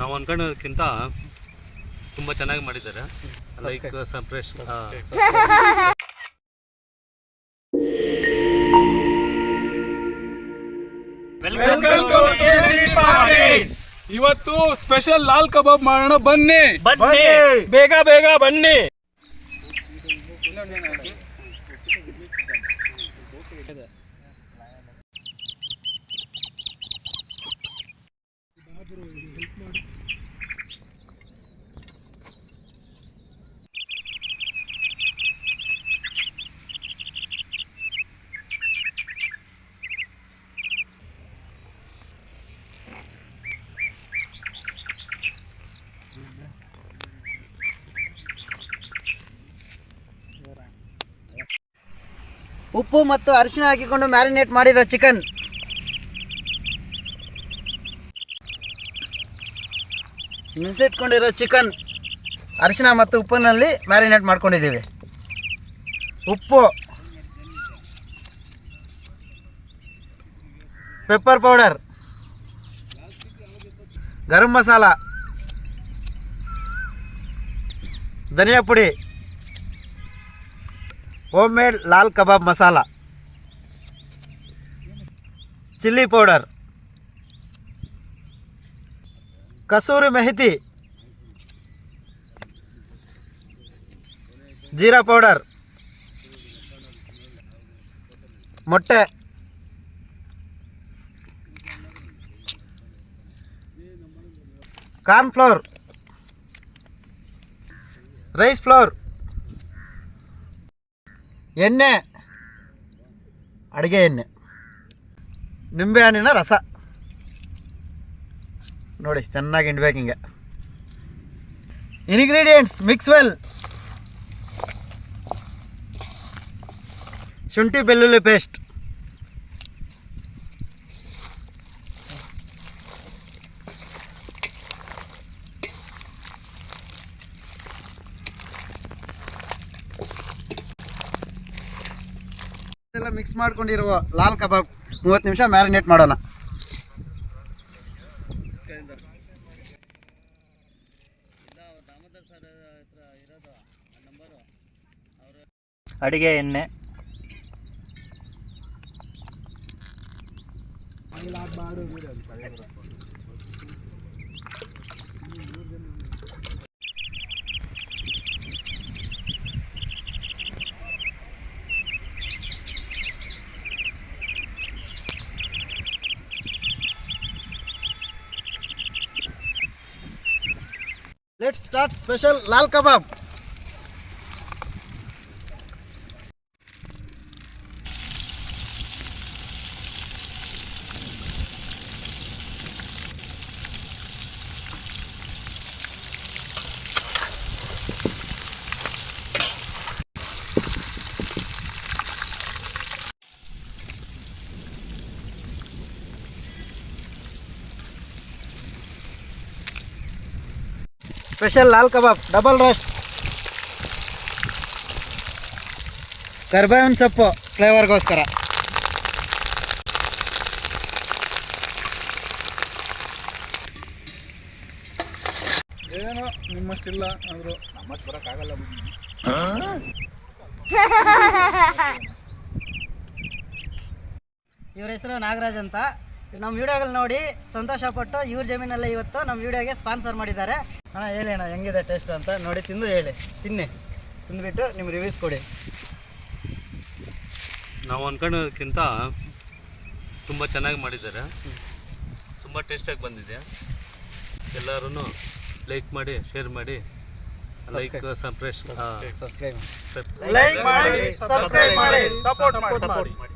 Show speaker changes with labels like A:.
A: ನಾವು ಅನ್ಕೊಂಡೋದಕ್ಕಿಂತ ತುಂಬ ಚೆನ್ನಾಗಿ ಮಾಡಿದ್ದಾರೆ. ಲೈಕ್ ಸಪ್ರೇಷ್
B: ಇವತ್ತು ಸ್ಪೆಷಲ್ ಲಾಲ್ ಕಬಾಬ್ ಮಾಡೋಣ, ಬನ್ನಿ ಬೇಗ ಬೇಗ ಬನ್ನಿ.
C: ಉಪ್ಪು ಮತ್ತು ಅರಿಶಿನ ಹಾಕಿಕೊಂಡು ಮ್ಯಾರಿನೇಟ್ ಮಾಡಿರೋ ಚಿಕನ್, ನೆನೆಸಿಟ್ಕೊಂಡಿರೋ ಚಿಕನ್ ಅರಿಶಿನ ಮತ್ತು ಉಪ್ಪಿನಲ್ಲಿ ಮ್ಯಾರಿನೇಟ್ ಮಾಡ್ಕೊಂಡಿದ್ದೀವಿ. ಉಪ್ಪು, ಪೆಪ್ಪರ್ ಪೌಡರ್, ಗರಂ ಮಸಾಲ, ಧನಿಯಾ ಪುಡಿ, ಹೋಮ್ ಮೇಡ್ ಲಾಲ್ ಕಬಾಬ್ ಮಸಾಲ, ಚಿಲ್ಲಿ ಪೌಡರ್, ಕಸೂರಿ ಮೆಹತಿ, ಜೀರಾ ಪೌಡರ್, ಮೊಟ್ಟೆ, ಕಾರ್ನ್ ಫ್ಲೋರ್, ರೈಸ್ ಫ್ಲೋರ್, ಎಣ್ಣೆ, ಅಡುಗೆ ಎಣ್ಣೆ, ನಿಂಬೆಹಣ್ಣಿನ ರಸ. ನೋಡಿ ಚೆನ್ನಾಗಿ ಹಿಂಡ್ಬೇಕು ಹಿಂಗೆ. Ingredients mix well. ಶುಂಠಿ ಬೆಳ್ಳುಳ್ಳಿ ಪೇಸ್ಟ್, ಎಲ್ಲ ಮಿಕ್ಸ್ ಮಾಡ್ಕೊಂಡಿರುವ ಲಾಲ್ ಕಬಾಬ್ 30 ನಿಮಿಷ ಮ್ಯಾರಿನೇಟ್ ಮಾಡೋಣ.
D: ಅಡಿಗೆ ಎಣ್ಣೆ,
C: let's start special Lal kebab. Special Lal kebab double roast, ಕರ್ಬೇವಿನ ಸೊಪ್ಪು ಫ್ಲೇವರ್ಗೋಸ್ಕರ,
B: ಏನೋ ನಿಮ್ಮಷ್ಟಿಲ್ಲ ಅಂದರು, ನಮ್ಮಷ್ಟು ಬರೋಕ್ಕಾಗಲ್ಲ.
C: ಇವ್ರ ಹೆಸರು ನಾಗರಾಜ್ ಅಂತ. ನಮ್ಮ ವಿಡಿಯೋಗಳು ನೋಡಿ ಸಂತೋಷಪಟ್ಟು ಇವ್ರ ಜಮೀನಲ್ಲೇ ಇವತ್ತು ನಮ್ಮ ವಿಡಿಯೋಗೆ ಸ್ಪಾನ್ಸರ್ ಮಾಡಿದ್ದಾರೆ. ಅಣ್ಣ ಹೇಳಿ ಅಣ್ಣ ಹೆಂಗಿದೆ ಟೇಸ್ಟ್ ಅಂತ ನೋಡಿ, ತಿಂದು ಹೇಳಿ. ತಿಂದುಬಿಟ್ಟು ನಿಮ್ಮ ರಿವ್ಯೂಸ್ ಕೊಡಿ.
A: ನಾವು ಅನ್ಕೊಂಡೋದಕ್ಕಿಂತ ತುಂಬ ಚೆನ್ನಾಗಿ ಮಾಡಿದ್ದಾರೆ, ತುಂಬ ಟೇಸ್ಟಾಗಿ ಬಂದಿದೆ. ಎಲ್ಲರೂ ಲೈಕ್ ಮಾಡಿ, ಶೇರ್ ಮಾಡಿ, ಲೈಕ್ ಸಪ್ರೇಷ್
C: ಸಬ್ಸ್ಕ್ರೈಬ್
B: ಲೈಕ್ ಮಾಡಿ, ಸಬ್ಸ್ಕ್ರೈಬ್ ಮಾಡಿ, ಸಪೋರ್ಟ್ ಮಾಡಿ.